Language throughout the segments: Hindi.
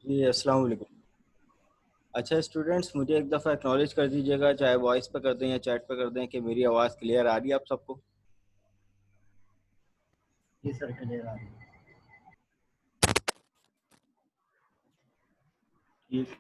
जी अस्सलाम वालेकुम। अच्छा स्टूडेंट्स, मुझे एक दफ़ा एक्नॉलेज कर दीजिएगा, चाहे वॉइस पे कर दें या चैट पे कर दें, कि मेरी आवाज़ क्लियर आ रही है आप सबको। जी सर, क्लियर आ रही है। ठीक।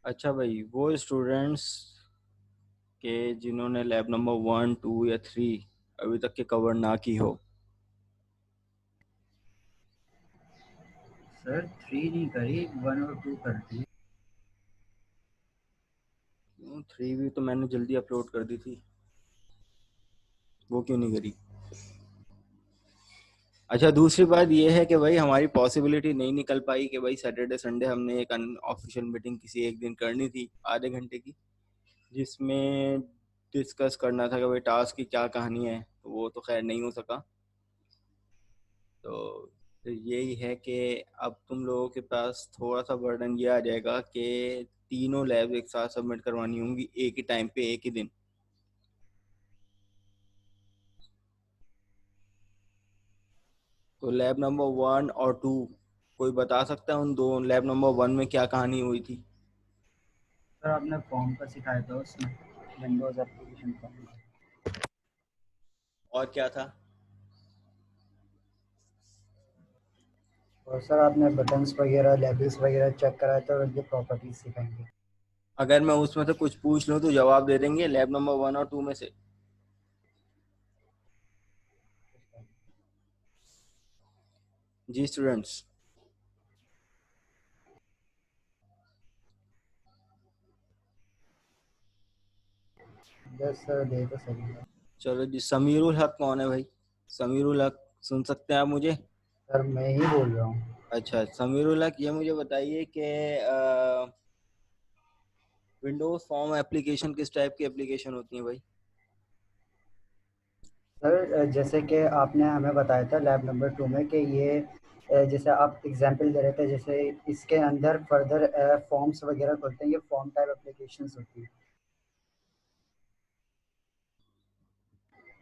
अच्छा भाई, वो स्टूडेंट्स के जिन्होंने लैब नंबर 1, 2 या 3 अभी तक के कवर ना की हो। सर 3 नहीं करी, 1 और 2 कर दी। 3 भी तो मैंने जल्दी अपलोड कर दी थी, वो क्यों नहीं करी? अच्छा, दूसरी बात ये है कि भाई हमारी पॉसिबिलिटी नहीं निकल पाई कि भाई सैटरडे संडे हमने एक अनऑफिशियल मीटिंग किसी एक दिन करनी थी आधे घंटे की, जिसमें डिस्कस करना था कि भाई टास्क की क्या कहानी है, तो वो तो खैर नहीं हो सका। तो फिर यही है कि अब तुम लोगों के पास थोड़ा सा बर्डन ये आ जाएगा कि तीनों लैब एक साथ सबमिट करवानी होंगी एक ही टाइम पे एक ही दिन। तो लैब नंबर 1 और 2, कोई बता सकता है उन दो लैब नंबर 1 में क्या कहानी हुई थी? सर आपने फॉर्म का सिखाया था उसमें, विंडोज़ एप्लीकेशन फॉर्म। और क्या था? और सर आपने बटन्स वगैरह, लेबल्स वगैरह चेक कराया था और उनकी प्रॉपर्टीज सिखाएंगे। अगर मैं उसमें से कुछ पूछ लूँ तो जवाब दे देंगे लैब नंबर 1 और 2 में से? जी स्टूडेंट्स। यस सर, दे तो सही है। चलो जी, समीरुल हक कौन है भाई? समीरुल हक, सुन सकते हैं आप मुझे? सर मैं ही बोल रहा हूँ। अच्छा समीरुल हक, ये मुझे बताइए कि विंडोज फॉर्म एप्लीकेशन किस टाइप की एप्लीकेशन होती है भाई? सर जैसे कि आपने हमें बताया था लैब नंबर 2 में कि ये जैसे आप एग्जांपल दे रहे थे, जैसे इसके अंदर फर्दर फॉर्म्स वगैरह खोलते हैं, ये फॉर्म टाइप एप्लीकेशंस होती है।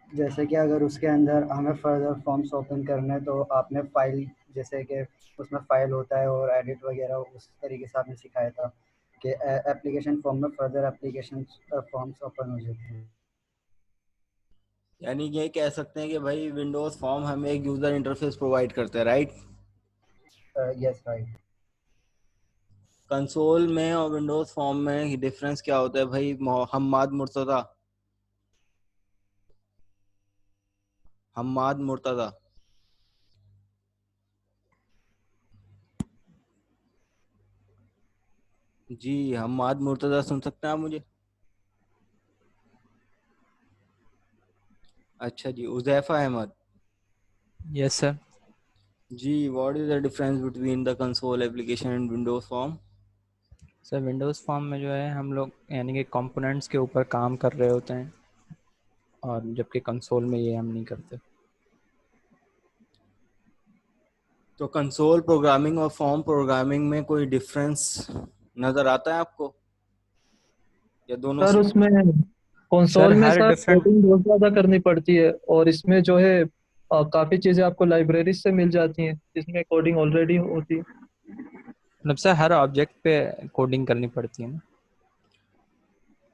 जैसे कि अगर उसके अंदर हमें फर्दर फॉर्म्स ओपन करना है तो आपने फाइल, जैसे कि उसमें फाइल होता है और एडिट वगैरह, उस तरीके से आपने सिखाया था कि एप्लीकेशन फॉर्म में फर्दर एप्लीकेशन फॉर्म्स ओपन हो जाते हैं। यानी ये कह सकते हैं कि भाई विंडोज फॉर्म हमें एक यूजर इंटरफेस प्रोवाइड करता है, राइट? Yes right. कंसोल में और विंडोज फॉर्म में डिफरेंस क्या होता है भाई? हम्माद मुर्तज़ा, हम्माद मुर्तज़ा। जी हम्माद मुर्तज़ा, सुन सकते हैं आप मुझे? अच्छा जी, उज़ैफा अहमद। Yes sir. जी, what is the difference between the console application and windows form? Sir windows form में जो है हम लोग यानी कि कंपोनेंट्स के ऊपर काम कर रहे होते हैं, और जबकि कंसोल में ये हम नहीं करते। तो कंसोल प्रोग्रामिंग और फॉर्म प्रोग्रामिंग में कोई डिफरेंस नजर आता है आपको, या दोनों सर से? उसमें सर कंसोल में हर सर डिफरेंट कोडिंग बहुत ज़्यादा करनी पड़ती है, और इसमें जो है काफ़ी चीज़ें आपको लाइब्रेरी से मिल जाती हैं जिसमें कोडिंग ऑलरेडी होती है। मतलब सर हर ऑब्जेक्ट पे कोडिंग करनी पड़ती है ना।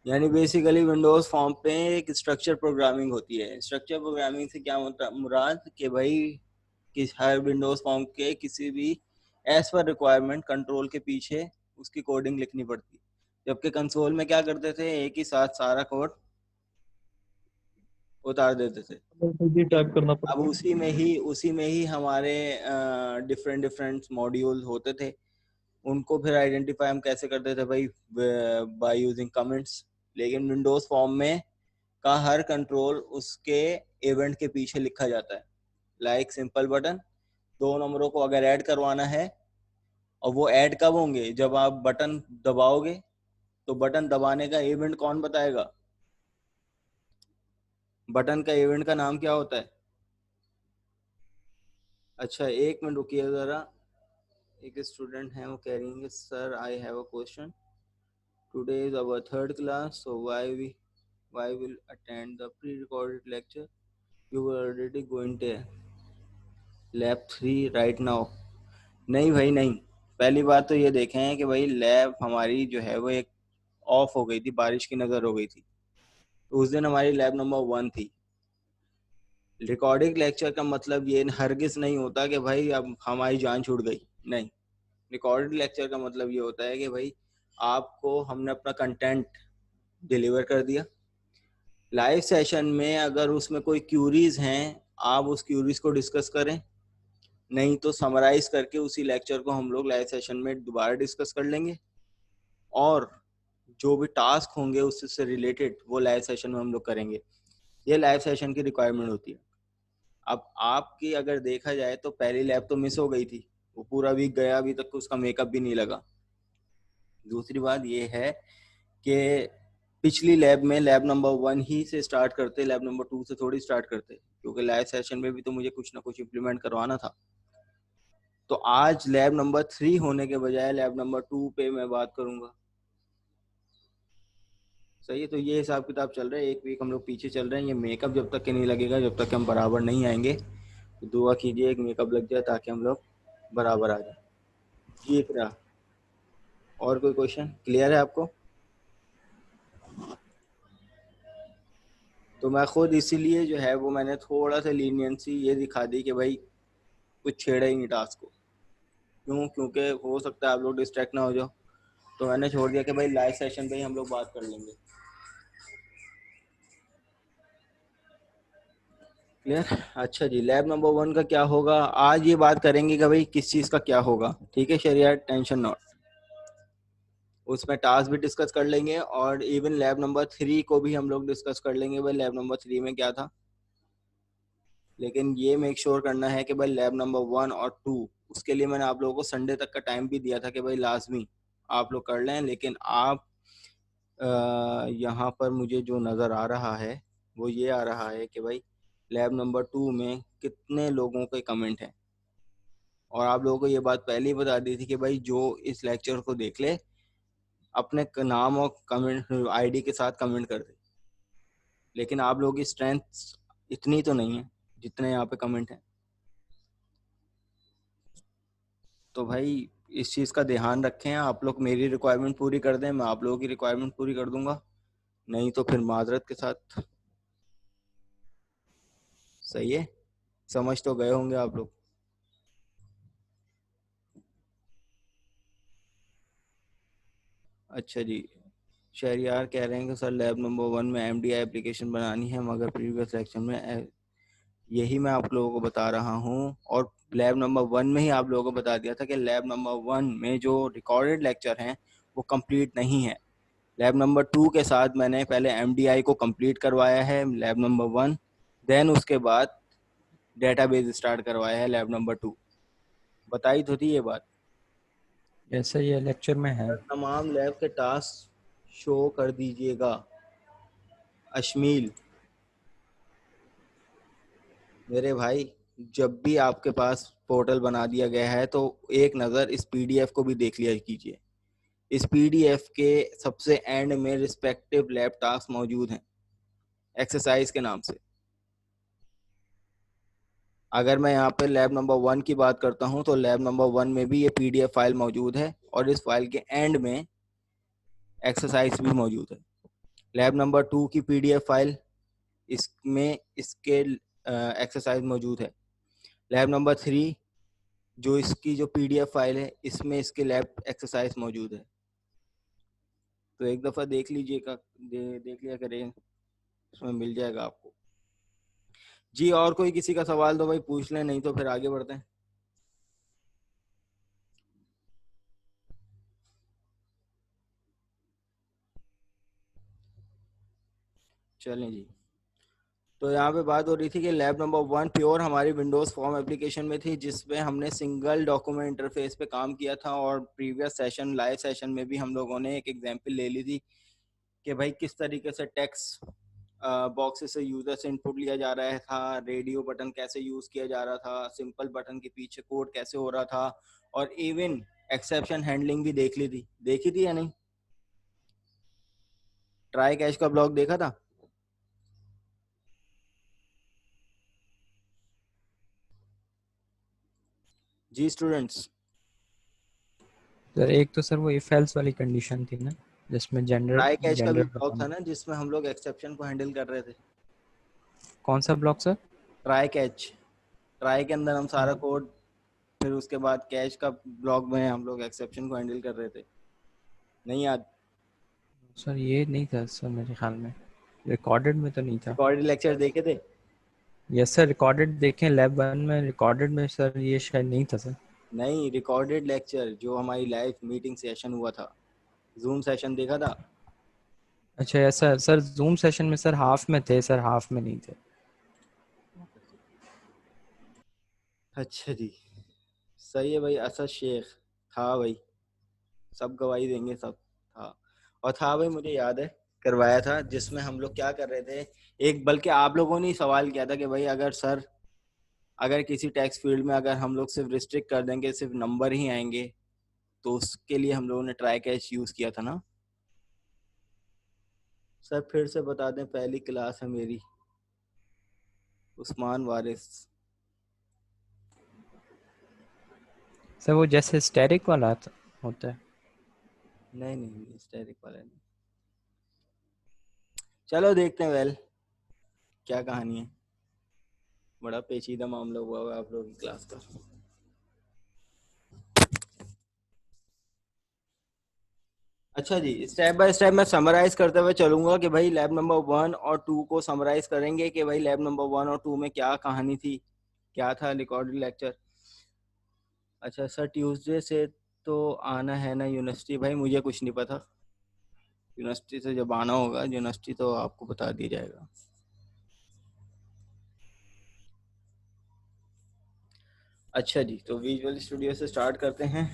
यानी बेसिकली विंडोज फॉर्म पे एक स्ट्रक्चर प्रोग्रामिंग होती है। स्ट्रक्चर प्रोग्रामिंग से क्या मुराद कि भाई कि हर विंडोज फॉर्म के किसी भी एज पर रिक्वायरमेंट कंट्रोल के पीछे उसकी कोडिंग लिखनी पड़ती, जबकि कंसोल में क्या करते थे, एक ही साथ सारा कोड उतार देते थे। खुद ही टाइप करना अब पड़ता है। उसी में ही हमारे डिफरेंट डिफरेंट मॉड्यूल होते थे। उनको फिर आइडेंटिफाई हम कैसे करते थे भाई, बाय यूजिंग कमेंट्स। लेकिन विंडोज फॉर्म में का हर कंट्रोल उसके इवेंट के पीछे लिखा जाता है। लाइक सिंपल बटन, 2 नंबरों को अगर ऐड करवाना है, और वो ऐड कब होंगे, जब आप बटन दबाओगे, तो बटन दबाने का इवेंट कौन बताएगा, बटन का इवेंट का नाम क्या होता है। अच्छा 1 मिनट रुकिए जरा, एक स्टूडेंट है वो कह रही है sir I have a question, today is our third class, so why will attend the pre recorded lecture, you were already going to lab 3 right now. नहीं भाई नहीं, पहली बात तो ये देखें कि भाई लैब हमारी जो है वो एक ऑफ हो गई थी, बारिश की नज़र हो गई थी, तो उस दिन हमारी लैब नंबर 1 थी। रिकॉर्डिंग लेक्चर का मतलब ये हरगिज नहीं होता कि भाई अब हमारी जान छूट गई, नहीं। रिकॉर्डेड लेक्चर का मतलब ये होता है कि भाई आपको हमने अपना कंटेंट डिलीवर कर दिया। लाइव सेशन में अगर उसमें कोई क्यूरीज हैं, आप उस क्यूरीज को डिस्कस करें, नहीं तो समराइज करके उसी लेक्चर को हम लोग लाइव सेशन में दोबारा डिस्कस कर लेंगे, और जो भी टास्क होंगे उससे रिलेटेड वो लाइव सेशन में हम लोग करेंगे। ये लाइव सेशन की रिक्वायरमेंट होती है। अब आपकी अगर देखा जाए तो पहली लैब तो मिस हो गई थी, वो पूरा वीक गया, अभी तक उसका मेकअप भी नहीं लगा। दूसरी बात ये है कि पिछली लैब में लैब नंबर 1 ही से स्टार्ट करते, लैब नंबर 2 से थोड़ी स्टार्ट करते, क्योंकि लाइव सेशन में भी तो मुझे कुछ ना कुछ इम्प्लीमेंट करवाना था। तो आज लैब नंबर 3 होने के बजाय लैब नंबर 2 पे मैं बात करूंगा। सही है, तो ये हिसाब किताब चल रहा है, एक वीक हम लोग पीछे चल रहे हैं। ये मेकअप जब तक के नहीं लगेगा, जब तक हम बराबर नहीं आएंगे, तो दुआ कीजिए एक मेकअप लग जाए ताकि हम लोग बराबर आ जाए। जी इकरा, और कोई क्वेश्चन क्लियर है आपको? तो मैं खुद इसीलिए जो है वो मैंने थोड़ा सा लीनियंसी ये दिखा दी कि भाई कुछ छेड़ा ही नहीं टास्क को। क्यों? क्योंकि हो सकता है आप लोग डिस्ट्रैक्ट ना हो जाओ, तो मैंने छोड़ दिया कि भाई लाइव सेशन पे ही हम लोग बात कर लेंगे। क्लियर? अच्छा जी, लैब नंबर 1 का क्या होगा, आज ये बात करेंगे कि भाई किस चीज़ का क्या होगा। ठीक है शरिया, टेंशन नॉट, उसमें टास्क भी डिस्कस कर लेंगे, और इवन लैब नंबर 3 को भी हम लोग डिस्कस कर लेंगे भाई लैब नंबर 3 में क्या था। लेकिन ये मेक श्योर करना है कि भाई लैब नंबर 1 और 2, उसके लिए मैंने आप लोगों को संडे तक का टाइम भी दिया था कि भाई लाजमी आप लोग कर लें। लेकिन आप यहाँ पर मुझे जो नज़र आ रहा है वो ये आ रहा है कि भाई लैब नंबर 2 में कितने लोगों के कमेंट हैं, और आप लोगों को ये बात पहले ही बता दी थी कि भाई जो इस लेक्चर को देख ले अपने नाम और कमेंट आईडी के साथ कमेंट कर दे। लेकिन आप लोगों की स्ट्रेंथ इतनी तो नहीं है जितने यहाँ पे कमेंट हैं। तो भाई इस चीज़ का ध्यान रखें, आप लोग मेरी रिक्वायरमेंट पूरी कर दें, मैं आप लोगों की रिक्वायरमेंट पूरी कर दूंगा, नहीं तो फिर माजरत के साथ। सही है, समझ तो गए होंगे आप लोग। अच्छा जी, शहरियार कह रहे हैं कि सर लैब नंबर 1 में एमडीआई एप्लीकेशन बनानी है, मगर प्रीवियस लेक्चर में यही मैं आप लोगों को बता रहा हूँ, और लैब नंबर 1 में ही आप लोगों को बता दिया था कि लैब नंबर 1 में जो रिकॉर्डेड लेक्चर हैं वो कंप्लीट नहीं है। लैब नंबर 2 के साथ मैंने पहले एमडीआई को कंप्लीट करवाया है लैब नंबर 1, देन उसके बाद डेटाबेस स्टार्ट करवाया है लैब नंबर 2। बताई तो थी ये बात। जैसे ये लेक्चर में है। तमाम लैब के टास्क शो कर दीजिएगा। अश्मील मेरे भाई, जब भी आपके पास पोर्टल बना दिया गया है तो एक नज़र इस पीडीएफ को भी देख लिया कीजिए। इस पीडीएफ के सबसे एंड में रिस्पेक्टिव लैब टास्क मौजूद हैं एक्सरसाइज के नाम से। अगर मैं यहाँ पे लैब नंबर 1 की बात करता हूँ तो लैब नंबर 1 में भी ये पीडीएफ फाइल मौजूद है, और इस फाइल के एंड में एक्सरसाइज भी मौजूद है। लैब नंबर 2 की पीडीएफ फाइल, इसमें इसके एक्सरसाइज मौजूद है। लैब नंबर 3 जो इसकी जो पीडीएफ फाइल है इसमें इसके लैब एक्सरसाइज मौजूद है, तो एक दफ़ा देख लीजिएगा, देख लिया करें, उसमें मिल जाएगा आपको। जी और कोई किसी का सवाल तो भाई पूछ लें, नहीं तो फिर आगे बढ़ते हैं। चलें जी, तो यहाँ पे बात हो रही थी कि लैब नंबर 1 प्योर हमारी विंडोज़ फॉर्म एप्लीकेशन में थी, जिसमें हमने सिंगल डॉक्यूमेंट इंटरफेस पे काम किया था, और प्रीवियस सेशन लाइव सेशन में भी हम लोगों ने एक एग्जांपल ले ली थी कि भाई किस तरीके से टेक्स्ट बॉक्सेस से यूजर से इनपुट लिया जा रहा था, रेडियो बटन कैसे यूज किया जा रहा था, सिंपल बटन के पीछे कोड कैसे हो रहा था, और इवन एक्सेप्शन हैंडलिंग भी देखी थी या नहीं? ट्राई कैश का ब्लॉग देखा था? जी स्टूडेंट्स, सर एक तो सर वो इफ एल्स वाली कंडीशन थी ना, जिसमें जेंडर ट्राई कैच का भी जेंडर ब्लॉग था ना, जिसमें हम लोग एक्सेप्शन को हैंडल कर रहे थे। कौन सा block sir? Try catch, try के अंदर हम सारा कोड, फिर उसके बाद कैच का ब्लॉग में हम लोग एक्सेप्शन को हैंडल कर रहे थे, नहीं याद? सर ये नहीं था सर, मेरे ख्याल में रिकॉर्डेड में तो नहीं था। रिकॉर्डेड लेक्चर देखे थे? यस सर, रिकॉर्डेड देखें लैब 1 में, रिकॉर्डेड में सर ये शायद नहीं था सर। नहीं, रिकॉर्डेड लेक्चर जो हमारी लाइव मीटिंग सेशन हुआ था, जूम सेशन देखा था? अच्छा ऐसा सर, जूम सेशन में सर हाफ में थे सर, हाफ में नहीं थे। अच्छा जी, सही है भाई। असद शेख था भाई, सब गवाही देंगे, सब था। और था भाई, मुझे याद है करवाया था, जिसमें हम लोग क्या कर रहे थे, एक बल्कि आप लोगों ने ही सवाल किया था कि भाई अगर सर, अगर किसी टेक्स्ट फील्ड में अगर हम लोग सिर्फ रिस्ट्रिक्ट कर देंगे, सिर्फ नंबर ही आएंगे, तो उसके लिए हम लोगों ने ट्राई कैच यूज किया था ना सर। फिर से बता दें, पहली क्लास है मेरी, उस्मान वारिस। सर वो जैसे स्टैटिक वाला होता है। नहीं नहीं, स्टैटिक वाला नहीं। चलो देखते हैं वेल क्या कहानी है। बड़ा पेचीदा मामला हुआ है आप लोगों की क्लास का। अच्छा जी, स्टेप बाय स्टेप मैं समराइज करते हुए चलूंगा कि भाई लैब नंबर 1 और 2 को समराइज करेंगे कि भाई लैब नंबर 1 और 2 में क्या कहानी थी, क्या था रिकॉर्डेड लेक्चर। अच्छा सर, ट्यूसडे से तो आना है ना यूनिवर्सिटी? भाई मुझे कुछ नहीं पता, यूनिवर्सिटी से जब आना होगा, यूनिवर्सिटी तो आपको बता दिया जाएगा। अच्छा जी, तो विजुअल स्टूडियो से स्टार्ट करते हैं।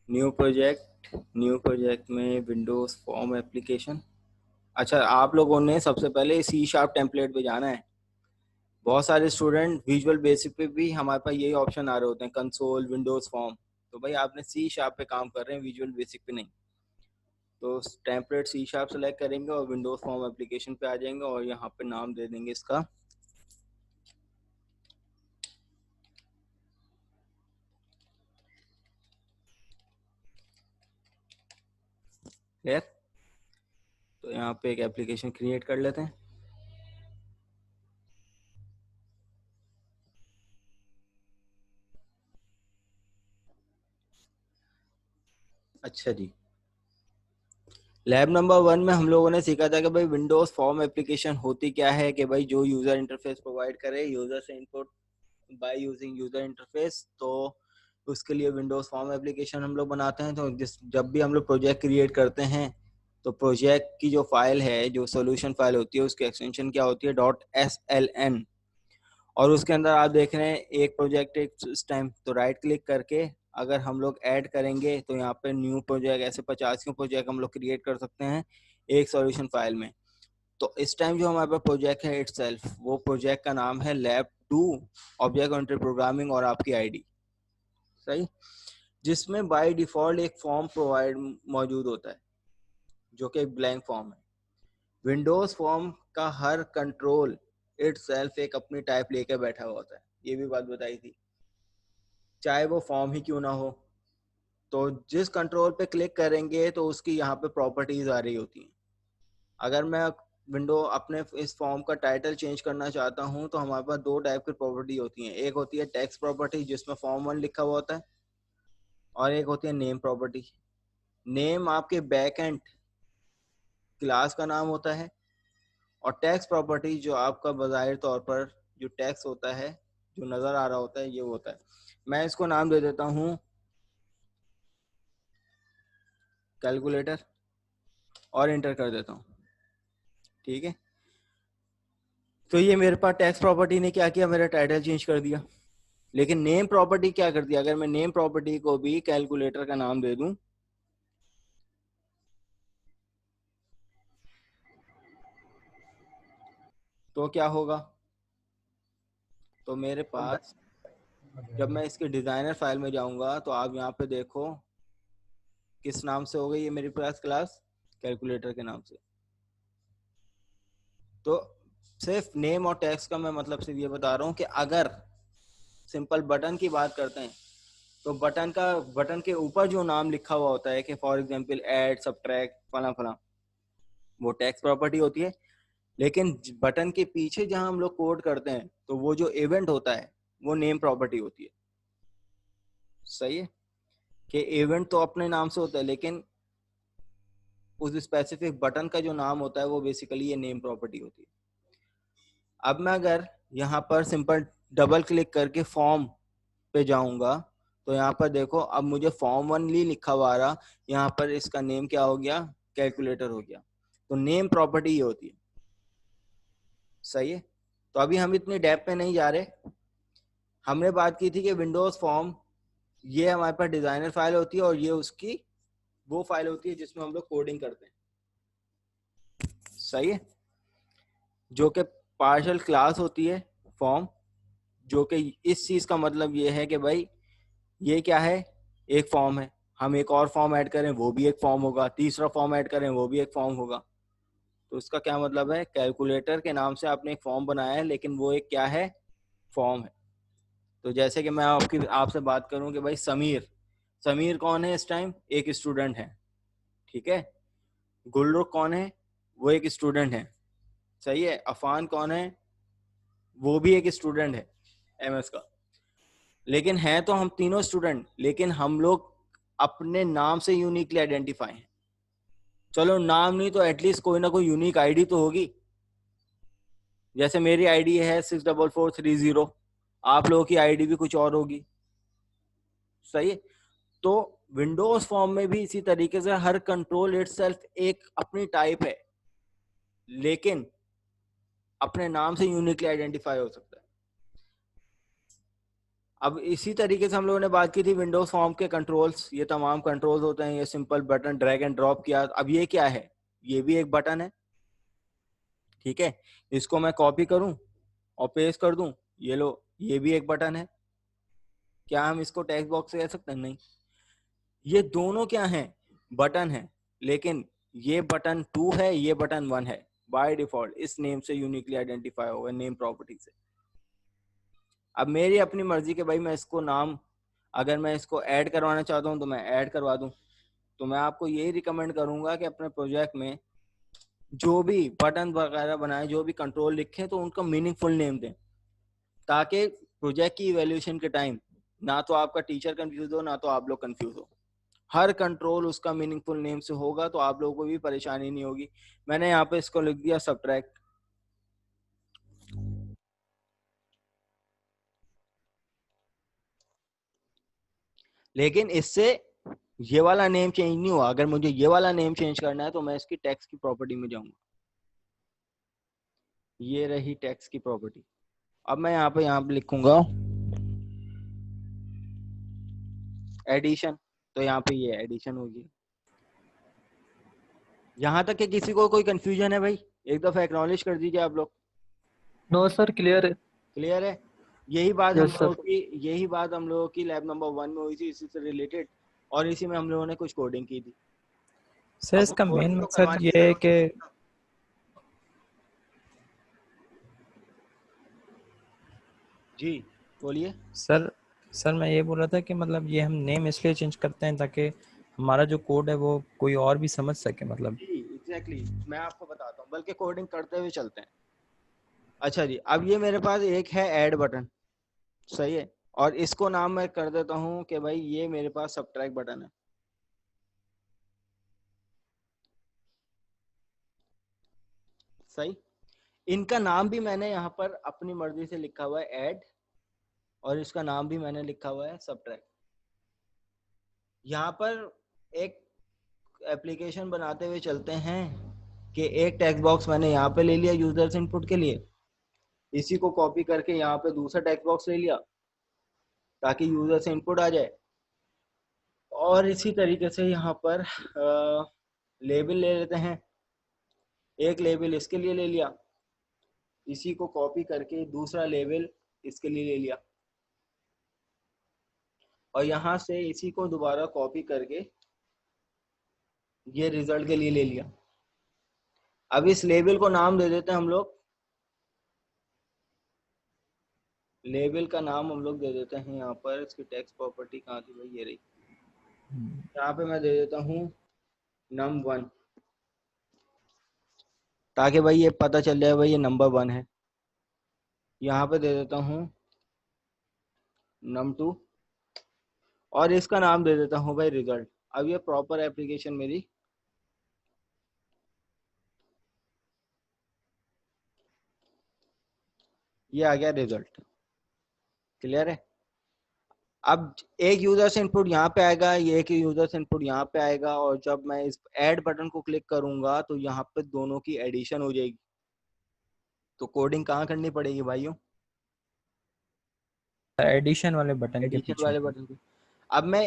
न्यू प्रोजेक्ट में विंडोज फॉर्म एप्लीकेशन। अच्छा, आप लोगों ने सबसे पहले C# टेम्पलेट पे जाना है। बहुत सारे स्टूडेंट विजुअल बेसिक पे भी हमारे पास यही ऑप्शन आ रहे होते हैं, कंसोल, विंडोज फॉर्म। तो भाई आपने C# पे काम कर रहे हैं, विजुअल बेसिक पे नहीं। तो टेम्पलेट C# सेलेक्ट करेंगे और विंडोज फॉर्म एप्लीकेशन पे आ जाएंगे, और यहाँ पे नाम दे देंगे इसका क्लियर। तो यहाँ पे एक एप्लीकेशन क्रिएट कर लेते हैं। अच्छा जी, लैब नंबर 1 में हम लोगों ने सीखा था कि भाई विंडोज फॉर्म एप्लीकेशन होती क्या है, कि भाई जो यूजर इंटरफेस प्रोवाइड करे यूजर से input by using user interface, तो उसके लिए विंडोज फॉर्म एप्लीकेशन हम लोग बनाते हैं। तो जब भी हम लोग प्रोजेक्ट क्रिएट करते हैं, तो प्रोजेक्ट की जो फाइल है, जो सोल्यूशन फाइल होती है, उसकी एक्सटेंशन क्या होती है, .sln। और उसके अंदर आप देख रहे हैं एक प्रोजेक्ट एक सिस्टम, तो राइट क्लिक करके अगर हम लोग ऐड करेंगे, तो यहाँ पे न्यू प्रोजेक्ट, ऐसे 50 प्रोजेक्ट हम लोग क्रिएट कर सकते हैं एक सॉल्यूशन फाइल में। तो इस टाइम जो हमारे पास प्रोजेक्ट है इटसेल्फ, वो प्रोजेक्ट का नाम है lab2 ऑब्जेक्ट ओरिएंटेड प्रोग्रामिंग, और आपकी आईडी सही, जिसमें बाय डिफॉल्ट एक फॉर्म प्रोवाइड मौजूद होता है, जो कि एक ब्लैंक फॉर्म है। विंडोज फॉर्म का हर कंट्रोल इटसेल्फ एक अपनी टाइप लेकर बैठा हुआ होता है। ये भी बात बताई थी, चाहे वो फॉर्म ही क्यों ना हो। तो जिस कंट्रोल पे क्लिक करेंगे तो उसकी यहाँ पे प्रॉपर्टीज आ रही होती हैं। अगर मैं विंडो अपने इस फॉर्म का टाइटल चेंज करना चाहता हूँ तो हमारे पास दो टाइप की प्रॉपर्टी होती हैं। एक होती है टेक्स्ट प्रॉपर्टी जिसमें फॉर्म 1 लिखा हुआ होता है, और एक होती है नेम प्रॉपर्टी। नेम आपके बैक एंड क्लास का नाम होता है, और टेक्स्ट प्रॉपर्टी जो आपका बाज़ाहिर तौर पर जो टेक्स्ट होता है, जो नज़र आ रहा होता है, ये होता है। मैं इसको नाम दे देता हूँ कैलकुलेटर और इंटर कर देता हूँ। ठीक है, तो ये मेरे पास टेक्स्ट प्रॉपर्टी ने क्या किया, मेरा टाइटल चेंज कर दिया। लेकिन नेम प्रॉपर्टी क्या कर दिया, अगर मैं नेम प्रॉपर्टी को भी कैलकुलेटर का नाम दे दूं तो क्या होगा, तो मेरे पास जब मैं इसके डिजाइनर फाइल में जाऊंगा तो आप यहाँ पे देखो किस नाम से हो गई ये मेरी पास क्लास, कैलकुलेटर के नाम से। तो सिर्फ नेम और टेक्स्ट का मैं मतलब सिर्फ ये बता रहा हूँ कि अगर सिंपल बटन की बात करते हैं तो बटन के ऊपर जो नाम लिखा हुआ होता है कि फॉर एग्जांपल ऐड, सब्ट्रैक्ट, फला फला, वो टेक्स्ट प्रॉपर्टी होती है। लेकिन बटन के पीछे जहां हम लोग कोड करते हैं तो वो जो इवेंट होता है वो नेम प्रॉपर्टी होती है। सही है कि इवेंट तो अपने नाम से होता है, लेकिन उस स्पेसिफिक बटन का जो नाम होता है वो बेसिकली ये नेम प्रॉपर्टी होती है। अब मैं अगर यहाँ पर सिंपल डबल क्लिक करके फॉर्म पे जाऊंगा तो यहाँ पर देखो अब मुझे फॉर्म 1 लिखा हुआ आ रहा, यहाँ पर इसका नेम क्या हो गया, कैलकुलेटर हो गया। तो नेम प्रॉपर्टी ये होती है। सही है, तो अभी हम इतनी डेप्थ पे नहीं जा रहे। हमने बात की थी कि विंडोज फॉर्म ये हमारे पास डिजाइनर फाइल होती है और ये उसकी वो फाइल होती है जिसमें हम लोग कोडिंग करते हैं। सही है, जो कि पार्शियल क्लास होती है फॉर्म, जो कि इस चीज का मतलब ये है कि भाई ये क्या है, एक फॉर्म है, हम एक और फॉर्म ऐड करें वो भी एक फॉर्म होगा, तीसरा फॉर्म ऐड करें वो भी एक फॉर्म होगा। तो इसका क्या मतलब है, कैलकुलेटर के नाम से आपने एक फॉर्म बनाया है लेकिन वो एक क्या है, फॉर्म है। तो जैसे कि मैं आपसे बात करूं कि भाई समीर, समीर कौन है इस टाइम, एक स्टूडेंट है। ठीक है, गुलरुख कौन है, वो एक स्टूडेंट है। सही है, अफान कौन है, वो भी एक स्टूडेंट है एमएस का। लेकिन हैं तो हम तीनों स्टूडेंट, लेकिन हम लोग अपने नाम से यूनिकली आइडेंटिफाई हैं। चलो नाम नहीं तो एटलीस्ट कोई ना कोई यूनिक आईडी तो होगी। जैसे मेरी आईडी है 644330, आप लोगों की आईडी भी कुछ और होगी। सही है, तो विंडोज फॉर्म में भी इसी तरीके से हर कंट्रोल इटसेल्फ एक अपनी टाइप है, लेकिन अपने नाम से यूनिकली आइडेंटिफाई हो सकता है। अब इसी तरीके से हम लोगों ने बात की थी विंडोज फॉर्म के कंट्रोल्स, ये तमाम कंट्रोल्स होते हैं, ये simple button drag and drop किया। अब ये क्या है, ये भी एक बटन है। ठीक है, इसको मैं कॉपी करूं और पेस्ट कर दूं, ये लो ये भी एक बटन है। क्या हम इसको टेक्स्ट बॉक्स से कह सकते हैं, नहीं। ये दोनों क्या हैं, बटन है, लेकिन ये बटन 2 है, ये बटन 1 है। बाय डिफॉल्ट इस नेम से यूनिकली आइडेंटिफाई होगा, नेम प्रॉपर्टी से। अब मेरी अपनी मर्जी के भाई मैं इसको नाम, अगर मैं इसको ऐड करवाना चाहता हूँ तो मैं ऐड करवा दूं। तो मैं आपको यही रिकमेंड करूंगा कि अपने प्रोजेक्ट में जो भी बटन वगैरह बनाए, जो भी कंट्रोल लिखें, तो उनका मीनिंगफुल नेम दें, ताकि प्रोजेक्ट की इवैल्यूएशन के टाइम ना तो आपका टीचर कंफ्यूज हो ना तो आप लोग कंफ्यूज हो। हर कंट्रोल उसका मीनिंगफुल नेम से होगा तो आप लोगों को भी परेशानी नहीं होगी। मैंने यहाँ पे इसको लिख दिया सब्ट्रैक्ट। लेकिन इससे ये वाला नेम चेंज नहीं हुआ। अगर मुझे ये वाला नेम चेंज करना है तो मैं इसकी टेक्स्ट की प्रॉपर्टी में जाऊंगा। ये रही टेक्स्ट की प्रॉपर्टी। अब मैं यहाँ पे लिखूंगा एडिशन, तो यहाँ पे ये एडिशन होगी। यहाँ तक कि किसी को कोई कंफ्यूजन है भाई, एक दफा एक्नॉलेज कर दीजिए आप लोग। नो सर, क्लियर है। क्लियर है, यही बात यस सर। हम लोगों की लैब नंबर 1 में हुई थी, इसी से रिलेटेड, और इसी में हम लोगों ने कुछ कोडिंग की थी। सर अब वो इसका मेन कोडिंग तो मकसद करवानी ये है जरूरी कि है। जी बोलिए। सर सर मैं ये बोल रहा था कि मतलब ये हम नेम इसलिए चेंज करते हैं ताकि हमारा जो कोड है वो कोई और भी समझ सके, मतलब। जी एग्जैक्टली मैं आपको बताता हूँ, बल्कि कोडिंग करते हुए चलते हैं। अच्छा जी, अब ये मेरे पास एक है ऐड बटन, सही है, और इसको नाम मैं कर देता हूँ कि भाई ये मेरे पास सब्ट्रैक्ट बटन है। सही। इनका नाम भी मैंने यहाँ पर अपनी मर्जी से लिखा हुआ है ऐड, और इसका नाम भी मैंने लिखा हुआ है सब्ट्रैक्ट। यहाँ पर एक एप्लीकेशन बनाते हुए चलते हैं कि एक टेक्स्ट बॉक्स मैंने यहाँ पे ले लिया यूजर्स इनपुट के लिए, इसी को कॉपी करके यहाँ पे दूसरा टेक्स्ट बॉक्स ले लिया ताकि यूजर से इनपुट आ जाए, और इसी तरीके से यहाँ पर लेबल ले लेते हैं, एक लेबल इसके लिए ले लिया, इसी को कॉपी करके दूसरा लेबल इसके लिए ले लिया, और यहाँ से इसी को दोबारा कॉपी करके ये रिजल्ट के लिए ले लिया। अब इस लेबल को नाम दे देते हैं हम लोग, लेबल का नाम हम लोग दे देते हैं यहाँ पर, इसकी टेक्स्ट प्रॉपर्टी कहाँ थी भाई, ये रही, यहाँ पे मैं दे देता हूँ num1, ताकि भाई ये पता चल जाए भाई ये नंबर 1 है। यहाँ पे दे देता हूँ num2, और इसका नाम दे देता हूँ भाई रिजल्ट। अब ये प्रॉपर एप्लीकेशन मेरी ये आ गया रिजल्ट। क्लियर है। अब एक यूजर से इनपुट यहाँ पे आएगा, ये एक यूजर से इनपुट यहाँ पे आएगा, और जब मैं इस ऐड बटन को क्लिक करूंगा तो यहाँ पे दोनों की एडिशन हो जाएगी। तो कोडिंग कहाँ करनी पड़ेगी भाइयों, एडिशन वाले बटन के एडिशन पीछे। वाले बटन पे। अब मैं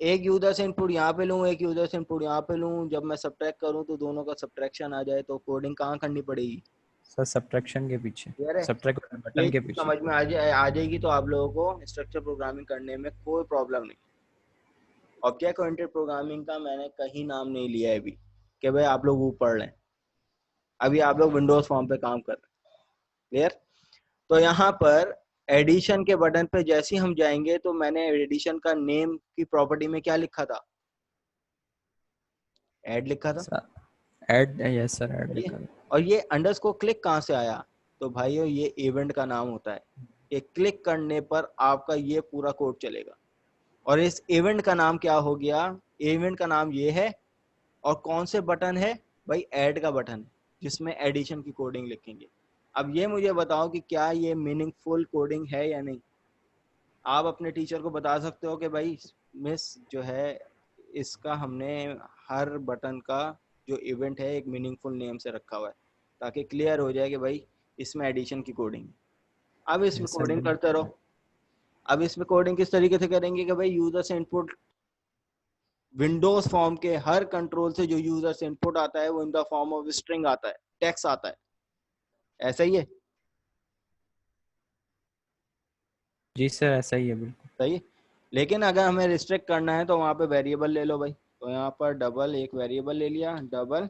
एक यूजर से इनपुट यहाँ पे लूँ, एक यूजर से इनपुट यहाँ पे लूँ, जब मैं सब्ट्रैक्ट करूँ तो दोनों का सब्ट्रैक्शन आ जाए, तो कोडिंग कहाँ करनी पड़ेगी। सर सब्ट्रैक्शन के पीछे, क्लियर है। सब्ट्रैक्ट वाले ये बटन के चीज पीछे। समझ में आ जाएगी तो आप लोगों को स्ट्रक्चर प्रोग्रामिंग करने में कोई प्रॉब्लम नहीं। ऑब्जेक्ट ओरिएंटेड प्रोग्रामिंग का मैंने कहीं नाम नहीं लिया है अभी कि भाई आप लोग वो पढ़ लें, अभी आप लोग विंडोज फॉर्म पे काम कर रहे हैं। क्लियर। तो यहाँ पर एडिशन के बटन पे जैसे ही हम जाएंगे तो मैंने एडिशन का नेम की प्रॉपर्टी में क्या लिखा था, ऐड लिखा था। Sir add, yes sir, add सही है। लिखा है। और ये अंडरस्कोर क्लिक कहाँ से आया, तो भाइयों ये इवेंट का नाम होता है, ये क्लिक करने पर आपका ये पूरा कोड चलेगा, और इस इवेंट का नाम क्या हो गया, इवेंट का नाम ये है, और कौन से बटन है भाई, ऐड का बटन है जिसमें एडिशन की कोडिंग लिखेंगे। अब ये मुझे बताओ कि क्या ये मीनिंगफुल कोडिंग है या नहीं। आप अपने टीचर को बता सकते हो कि भाई मिस जो है इसका हमने हर बटन का जो इवेंट है एक मीनिंगफुल नेम से रखा हुआ है, ताकि क्लियर हो जाए कि भाई इसमें एडिशन की कोडिंग है। अब इसमें यस सर, कोडिंग करते बिल्कुल। रहो। अब इसमें कोडिंग किस तरीके से करेंगे कि भाई यूजर से इनपुट, विंडोज फॉर्म के हर कंट्रोल से जो यूजर से इनपुट आता है वो in the form of string आता है, टेक्स्ट आता है, ऐसा ही है। जी सर, ऐसा ही है, बिल्कुल। सही है। लेकिन अगर हमें रिस्ट्रिक्ट करना है तो वहां पे वेरिएबल ले लो भाई, तो यहाँ पर डबल एक वेरिएबल ले लिया, डबल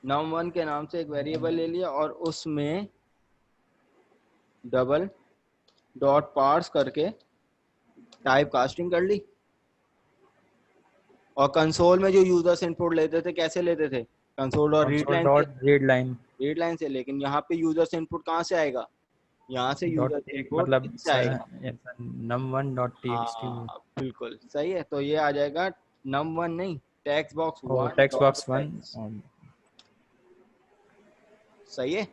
num1 के नाम से एक वेरिएबल ले लिया, और उसमें डबल डॉट पार्स करके टाइप कास्टिंग कर ली, और कंसोल में जो यूजर्स इनपुट लेते थे कैसे लेते थे, कंसोल और रीड कंसोल लाइन से, dot read line read line से। लेकिन यहाँ पे यूजर्स इनपुट कहाँ से आएगा, यहाँ से डॉट यूजर्स एक, इनपुट मतलब इससे सर, आएगा। Yes sir, num1 dot txt वो। हाँ बिल्कुल सही है, तो ये आ जाएगा num1 नहीं, टेक्स्ट बॉक्स ओ, one text dot box one. Text. सही है।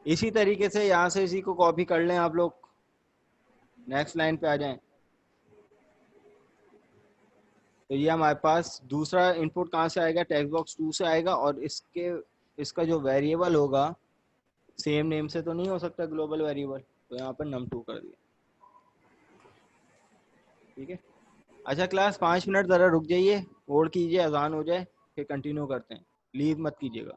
इसी तरीके से यहाँ से इसी को कॉपी कर लें आप लोग, नेक्स्ट लाइन पे आ जाएं, तो ये हमारे पास दूसरा इनपुट कहाँ से आएगा, टेक्स्ट बॉक्स 2 से आएगा, और इसके इसका जो वेरिएबल होगा सेम नेम से तो नहीं हो सकता ग्लोबल वेरिएबल, तो यहाँ पर num2 कर दिया। ठीक है। अच्छा क्लास 5 मिनट ज़रा रुक जाइए, होल्ड कीजिए, अजान हो जाए फिर कंटिन्यू करते हैं, लीव मत कीजिएगा।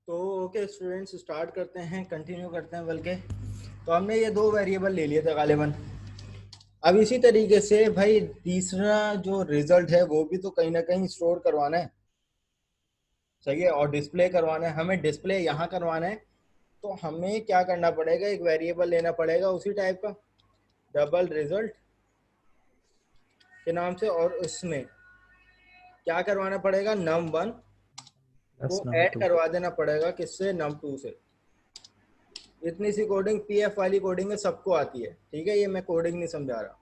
तो ओके स्टूडेंट्स, स्टार्ट करते हैं, कंटिन्यू करते हैं। बल्कि तो हमने ये 2 वेरिएबल ले लिए थे गालिबन। अब इसी तरीके से भाई तीसरा जो रिजल्ट है वो भी तो कहीं ना कहीं स्टोर करवाना है, सही है, और डिस्प्ले करवाना है। हमें डिस्प्ले यहाँ करवाना है, तो हमें क्या करना पड़ेगा, एक वेरिएबल लेना पड़ेगा उसी टाइप का, डबल रिजल्ट के नाम से, और उसमें क्या करवाना पड़ेगा, num1 प्लस को नंबर ऐड 2। करवा देना पड़ेगा, किससे, num2 से। इतनी सी कोडिंग, पीएफ वाली कोडिंग है, सबको आती है, ठीक है, ये मैं कोडिंग नहीं समझा रहा।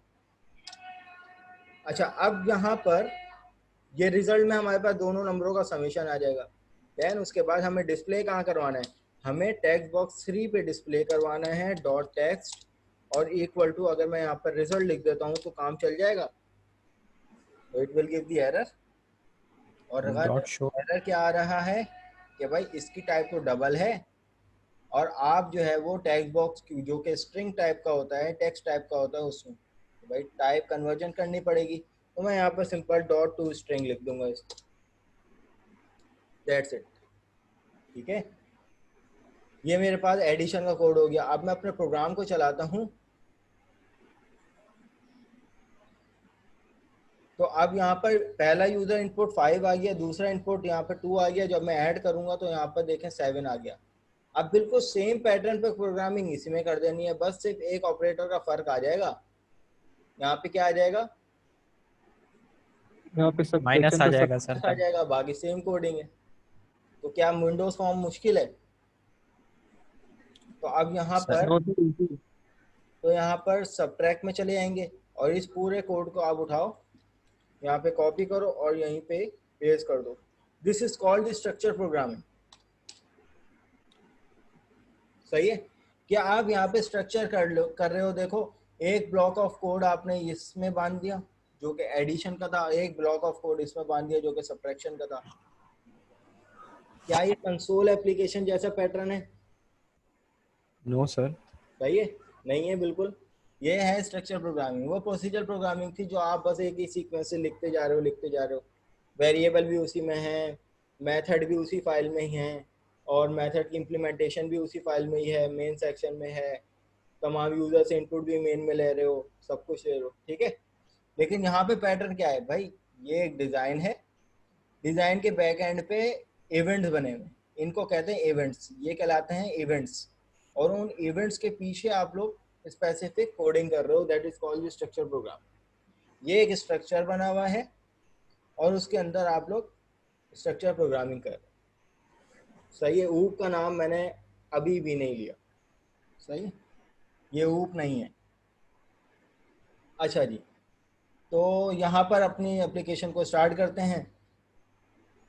अच्छा, अब यहाँ पर ये रिजल्ट में हमारे पास दोनों नंबरों का समेशन आ जाएगा। देन उसके बाद हमें डिस्प्ले कहाँ करवाना है, हमें टेक्स्ट बॉक्स 3 पे डिस्प्ले करवाना है डॉट टेक्स्ट, और इक्वल टू, अगर मैं यहाँ पर रिजल्ट लिख देता हूँ तो काम चल जाएगा, तो it will give the error. और अगर डॉट शो एरर क्या आ रहा है कि भाई इसकी टाइप तो डबल है, और आप जो है वो टेक्स्ट बॉक्स की जो कि स्ट्रिंग टाइप का होता है, टेक्स्ट टाइप का होता है, उसमें तो भाई टाइप कन्वर्जन करनी पड़ेगी। तो मैं यहाँ पर सिंपल डॉट टू स्ट्रिंग लिख दूंगा इसको, दैट्स इट, ठीक है। ये मेरे पास एडिशन का कोड हो गया। अब मैं अपने प्रोग्राम को चलाता हूँ, तो अब यहाँ पर पहला यूजर इनपुट 5 आ गया, दूसरा इनपुट यहाँ पर 2 आ गया, जब मैं ऐड करूंगा तो यहाँ पर देखें 7 आ गया। अब बिल्कुल सेम पैटर्न पे प्रोग्रामिंग इसी में कर देनी है, बस सिर्फ एक ऑपरेटर का फर्क आ जाएगा। यहाँ पे क्या आ जाएगा, यहाँ पे सब माइनस आ जाएगा सर। आ जाएगा, बाकी सेम कोडिंग है। तो क्या विंडोज फॉर्म मुश्किल है? तो अब यहाँ पर, तो यहाँ पर सबट्रैक्ट में चले जाएंगे, और इस पूरे कोड को आप उठाओ, यहाँ पे कॉपी करो और यहीं पे पेस्ट कर दो। This is called structure programming, सही है। क्या आप यहाँ पे स्ट्रक्चर कर रहे हो, देखो एक ब्लॉक ऑफ कोड आपने इसमें बांध दिया जो कि एडिशन का था, एक ब्लॉक ऑफ कोड इसमें बांध दिया जो कि सब्ट्रैक्शन का था। क्या ये कंसोल एप्लीकेशन जैसा पैटर्न है? No sir. सही है, नहीं है बिल्कुल। ये है स्ट्रक्चर प्रोग्रामिंग। वो प्रोसीजर प्रोग्रामिंग थी जो आप बस एक ही सीक्वेंस से लिखते जा रहे हो, वेरिएबल भी उसी में है, मेथड भी उसी फाइल में ही है, और मेथड की इम्प्लीमेंटेशन भी उसी फाइल में ही है, मेन सेक्शन में है, तमाम यूजर से इनपुट भी मेन में ले रहे हो, सब कुछ ले रहे हो, ठीक है। लेकिन यहाँ पे पैटर्न क्या है भाई, ये एक डिज़ाइन है, डिज़ाइन के बैक एंड पे इवेंट्स बने हुए, इनको कहते हैं इवेंट्स, ये कहलाते हैं इवेंट्स। और उन इवेंट्स के पीछे आप लोग स्पेसिफिक कोडिंग कर रहे हो, that is called structure program. ये एक स्ट्रक्चर बना हुआ है और उसके अंदर आप लोग स्ट्रक्चर प्रोग्रामिंग कर रहे हो, सही है। ऊप का नाम मैंने अभी भी नहीं लिया, सही है, ये ऊप नहीं है। अच्छा जी, तो यहाँ पर अपनी एप्लीकेशन को स्टार्ट करते हैं।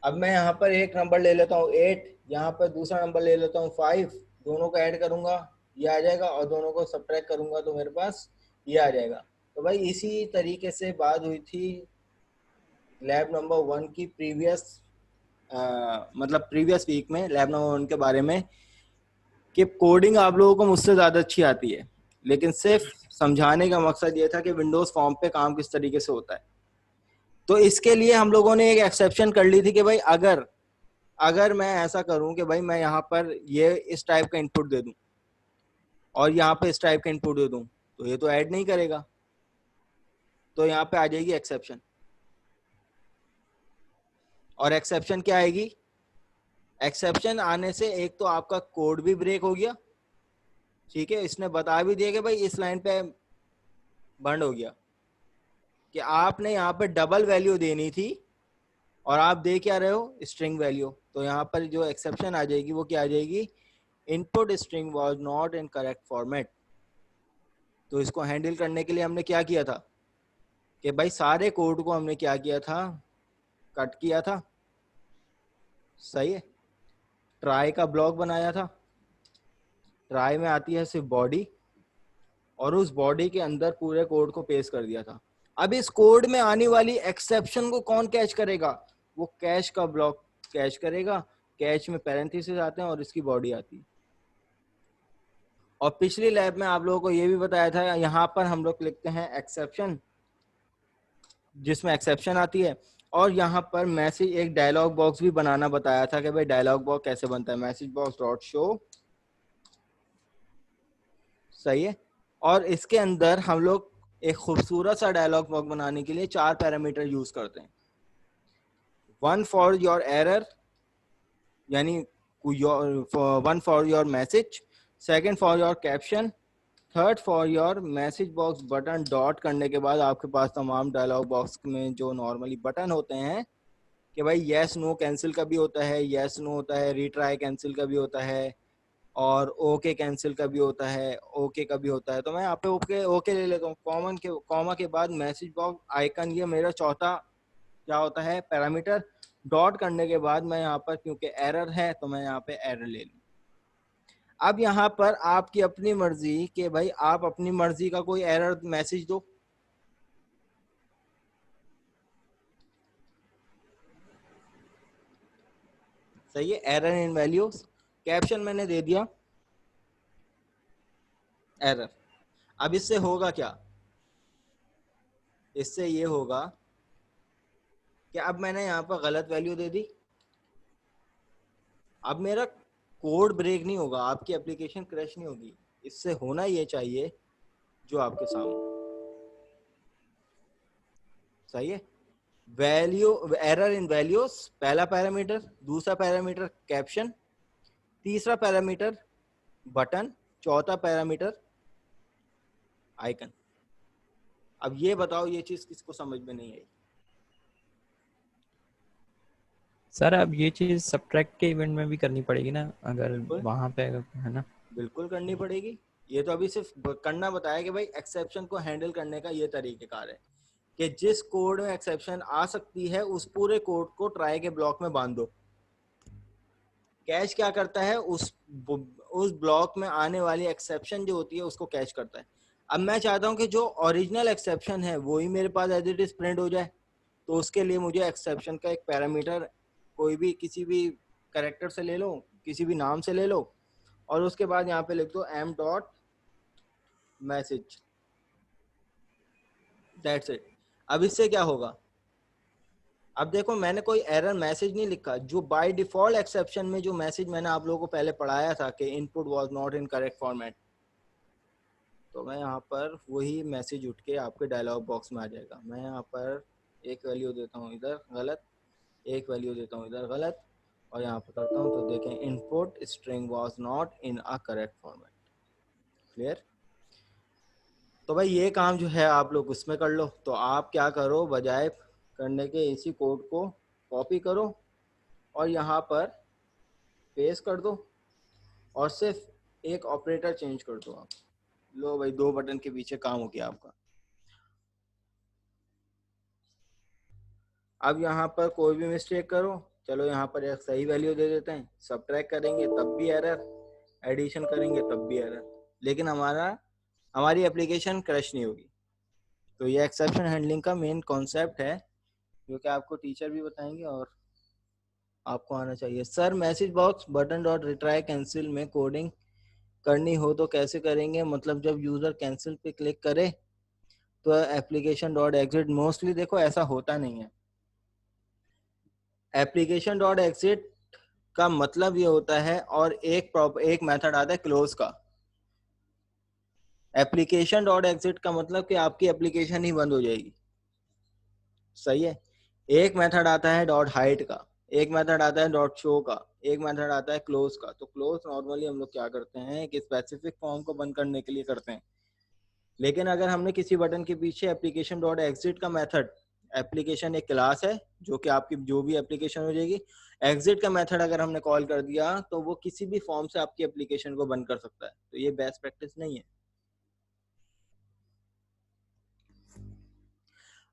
अब मैं यहाँ पर एक नंबर ले लेता हूँ 8, यहाँ पर दूसरा नंबर ले लेता हूँ 5, दोनों को ऐड करूँगा ये आ जाएगा, और दोनों को सब्ट्रैक्ट करूँगा तो मेरे पास ये आ जाएगा। तो भाई इसी तरीके से बात हुई थी लैब नंबर 1 की प्रीवियस वीक में, लैब नंबर 1 के बारे में, कि कोडिंग आप लोगों को मुझसे ज़्यादा अच्छी आती है, लेकिन सिर्फ समझाने का मकसद ये था कि विंडोज़ फॉर्म पे काम किस तरीके से होता है। तो इसके लिए हम लोगों ने एक एक्सेप्शन कर ली थी कि भाई अगर मैं ऐसा करूं कि भाई मैं यहाँ पर ये इस टाइप का इनपुट दे दूं और यहाँ पे इस टाइप का इनपुट दे दूं, तो ये तो ऐड नहीं करेगा। तो यहाँ पे आ जाएगी एक्सेप्शन, और एक्सेप्शन क्या आएगी, एक्सेप्शन आने से एक तो आपका कोड भी ब्रेक हो गया, ठीक है, इसने बता भी दिया कि भाई इस लाइन पे बंद हो गया, कि आपने यहाँ पे डबल वैल्यू देनी थी और आप दे क्या रहे हो, स्ट्रिंग वैल्यू। तो यहाँ पर जो एक्सेप्शन आ जाएगी वो क्या आ जाएगी, input string was not in correct format. तो इसको हैंडल करने के लिए हमने क्या किया था कि भाई सारे कोड को हमने क्या किया था, कट किया था, सही है, ट्राई का ब्लॉक बनाया था। ट्राई में आती है सिर्फ बॉडी, और उस बॉडी के अंदर पूरे कोड को पेस्ट कर दिया था। अब इस कोड में आने वाली एक्सेप्शन को कौन कैच करेगा, वो कैश का ब्लॉक कैच करेगा। कैच में पैरेंथेसिस आते हैं और इसकी बॉडी आती है। और पिछली लैब में आप लोगों को ये भी बताया था, यहाँ पर हम लोग लिखते हैं एक्सेप्शन, जिसमें एक्सेप्शन आती है। और यहाँ पर मैसेज एक डायलॉग बॉक्स भी बनाना बताया था कि भाई डायलॉग बॉक्स कैसे बनता है, मैसेज बॉक्स डॉट शो, सही है। और इसके अंदर हम लोग एक खूबसूरत सा डायलॉग बॉक्स बनाने के लिए 4 पैरामीटर यूज करते हैं। 1 फॉर योर एरर, यानी 1 for your message, 2nd for your caption, 3rd for your message box button. Dot करने के बाद आपके पास तमाम डायलॉग बॉक्स में जो नॉर्मली बटन होते हैं कि भाई येस नो कैंसिल का भी होता है, येस नो होता है, रीट्राई कैंसिल का भी होता है, और ओके कैंसिल का भी होता है, ओके का भी होता है। तो मैं यहाँ पे ओके ओके ले लेता हूँ। कॉमा के बाद मैसेज बॉक्स आइकन, ये मेरा चौथा क्या होता है पैरामीटर। डॉट करने के बाद मैं यहाँ पर क्योंकि एरर है तो मैं यहाँ पे एरर ले लूँ। अब यहाँ पर आपकी अपनी मर्जी कि भाई आप अपनी मर्जी का कोई एरर मैसेज दो। सही है, एरर इन वैल्यूज। कैप्शन मैंने दे दिया एरर। अब इससे होगा क्या, इससे ये होगा कि अब मैंने यहाँ पर गलत वैल्यू दे दी। अब मेरा कोड ब्रेक नहीं होगा, आपकी एप्लीकेशन क्रैश नहीं होगी। इससे होना ये चाहिए जो आपके सामने, सही है। वैल्यू एरर इन वैल्यूज पहला पैरामीटर, दूसरा पैरामीटर कैप्शन, तीसरा पैरामीटर बटन, चौथा पैरामीटर आइकन। अब ये बताओ ये चीज किसको समझ में नहीं आई? सर अब ये चीज सब्ट्रैक्ट के इवेंट में भी करनी पड़ेगी ना, अगर बिल्कुल वहां पे है ना। बिल्कुल करनी पड़ेगी। ये तो अभी सिर्फ करना बताया कि भाई एक्सेप्शन को हैंडल करने का ये तरीकेकार है कि जिस कोड में एक्सेप्शन आ सकती है उस पूरे कोड को ट्राई के ब्लॉक में बांध दो। कैश क्या करता है, उस ब्लॉक में आने वाली एक्सेप्शन जो होती है उसको कैश करता है। अब मैं चाहता हूं कि जो ओरिजिनल एक्सेप्शन है वही मेरे पास एज इट इज प्रिंट हो जाए। तो उसके लिए मुझे एक्सेप्शन का एक पैरामीटर कोई भी किसी भी कैरेक्टर से ले लो, किसी भी नाम से ले लो, और उसके बाद यहाँ पे लिख दो m dot message, that's it. अब इससे क्या होगा, अब देखो मैंने कोई एरर मैसेज नहीं लिखा। जो बाय डिफॉल्ट एक्सेप्शन में जो मैसेज मैंने आप लोगों को पहले पढ़ाया था कि input was not in correct format, तो मैं यहाँ पर वही मैसेज उठ के आपके डायलॉग बॉक्स में आ जाएगा। मैं यहाँ पर एक वैल्यू देता हूँ इधर गलत, एक वैल्यू देता हूँ इधर गलत, और यहाँ पर करता हूँ तो देखें input string was not in a correct format. Clear? तो भाई ये काम जो है आप लोग उसमें कर लो। तो आप क्या करो, बजाय करने के इसी कोड को कॉपी करो और यहाँ पर पेस्ट कर दो, और सिर्फ एक ऑपरेटर चेंज कर दो आप। लो भाई 2 बटन के पीछे काम हो गया आपका। अब यहाँ पर कोई भी मिस्टेक करो, चलो यहाँ पर एक सही वैल्यू दे देते हैं। सबट्रैक्ट करेंगे तब भी एरर, एडिशन करेंगे तब भी एरर, लेकिन हमारी एप्लीकेशन क्रैश नहीं होगी। तो ये एक्सेप्शन हैंडलिंग का मेन कॉन्सेप्ट है जो कि आपको टीचर भी बताएंगे और आपको आना चाहिए। Sir message box button dot retry cancel में कोडिंग करनी हो तो कैसे करेंगे? मतलब जब यूजर कैंसिल पे क्लिक करे तो एप्लीकेशन डॉट एग्जिट, मोस्टली देखो ऐसा होता नहीं है। एप्लीकेशन डॉट एग्जिट का मतलब ये होता है, और एक मेथड आता है क्लोज का। एप्लीकेशन डॉट एग्जिट का मतलब कि आपकी एप्लीकेशन ही बंद हो जाएगी, सही है। एक मेथड आता है डॉट हाइड का, एक मेथड आता है डॉट शो का, एक मेथड आता है क्लोज का। तो क्लोज नॉर्मली हम लोग क्या करते हैं कि स्पेसिफिक फॉर्म को बंद करने के लिए करते हैं। लेकिन अगर हमने किसी बटन के पीछे एप्लीकेशन डॉट एग्जिट का मेथड, एप्लीकेशन एक क्लास है जो कि आपकी जो भी एप्लीकेशन हो जाएगी, एग्जिट का मेथड अगर हमने कॉल कर दिया तो वो किसी भी फॉर्म से आपकी एप्लीकेशन को बंद कर सकता है। तो ये बेस्ट प्रैक्टिस नहीं है।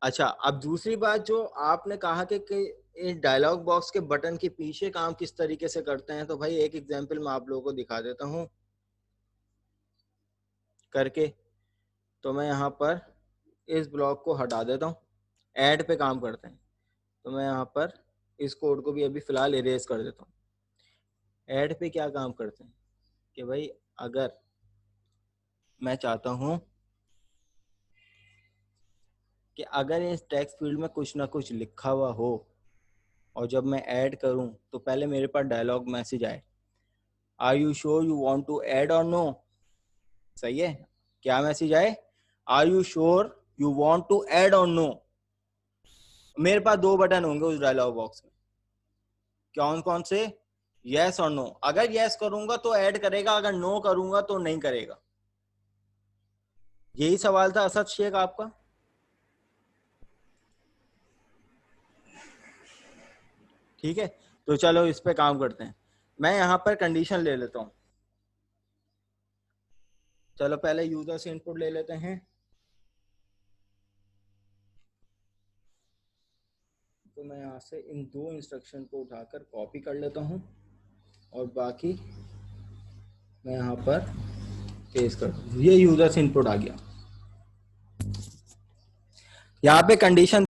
अच्छा, अब दूसरी बात जो आपने कहा कि डायलॉग बॉक्स के बटन के पीछे काम किस तरीके से करते हैं, तो भाई एक एग्जांपल मैं आप लोगों को दिखा देता हूं करके। तो मैं यहाँ पर इस ब्लॉक को हटा देता हूँ, ऐड पे काम करते हैं। तो मैं यहाँ पर इस कोड को भी अभी फिलहाल इरेज कर देता हूँ। ऐड पे क्या काम करते हैं कि भाई अगर मैं चाहता हूँ कि अगर इस टेक्स्ट फील्ड में कुछ ना कुछ लिखा हुआ हो और जब मैं ऐड करूं तो पहले मेरे पास डायलॉग मैसेज आए, are you sure you want to add और नो। सही है, क्या मैसेज आए, are you sure you want to add और नो। मेरे पास 2 बटन होंगे उस डायलॉग बॉक्स में, कौन कौन से, यस और नो। अगर यस करूंगा तो ऐड करेगा, अगर नो करूंगा तो नहीं करेगा। यही सवाल था असद शेख आपका। ठीक है, तो चलो इस पे काम करते हैं। मैं यहां पर कंडीशन ले लेता हूं। चलो पहले यूजर से इनपुट ले लेते हैं। तो मैं यहाँ से इन 2 इंस्ट्रक्शन को उठाकर कॉपी कर लेता हूँ और बाकी मैं यहाँ पर पेस्ट कर दूँ। ये यूजर से इनपुट आ गया। यहाँ पे कंडीशन